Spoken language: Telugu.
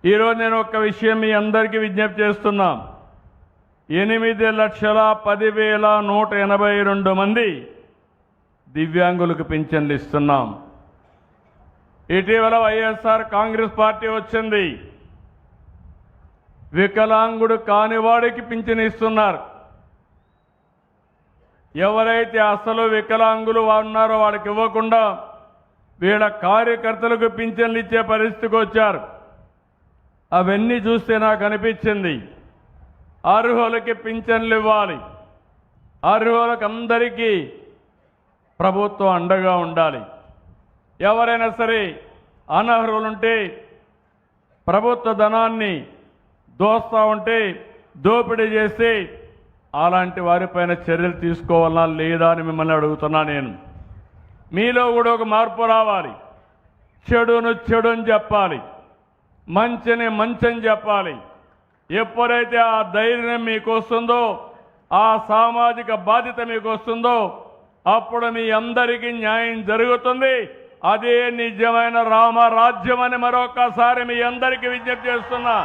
ఈరోజు నేను ఒక విషయం మీ అందరికీ విజ్ఞప్తి చేస్తున్నా. 8,10,10,182 మంది దివ్యాంగులకు పింఛన్లు ఇస్తున్నాం. ఇటీవల వైఎస్ఆర్ కాంగ్రెస్ పార్టీ వచ్చింది. వికలాంగుడు కానివాడికి పింఛన్ ఇస్తున్నారు. ఎవరైతే అసలు వికలాంగులు ఉన్నారో వాళ్ళకి ఇవ్వకుండా వీళ్ళ కార్యకర్తలకు పింఛన్లు ఇచ్చే పరిస్థితికి వచ్చారు. అవన్నీ చూస్తే నాకు అనిపించింది, అర్హులకి పింఛన్లు ఇవ్వాలి, అర్హులకు అందరికీ ప్రభుత్వం అండగా ఉండాలి. ఎవరైనా సరే అనర్హులుంటే ప్రభుత్వ ధనాన్ని దోస్తా ఉంటే దోపిడీ చేస్తే అలాంటి వారిపైన చర్యలు తీసుకోవాలా లేదా అని మిమ్మల్ని అడుగుతున్నా. నేను మీలో కూడా ఒక మార్పు రావాలి. చెడును చెడు అని చెప్పాలి, మంచిని మంచని చెప్పాలి. ఎప్పుడైతే ఆ ధైర్యం మీకు వస్తుందో, ఆ సామాజిక బాధ్యత మీకు వస్తుందో, అప్పుడు మీ అందరికీ న్యాయం జరుగుతుంది. అదే నిజమైన రామరాజ్యం అని మరొకసారి మీ అందరికీ విజ్ఞప్తి చేస్తున్నా.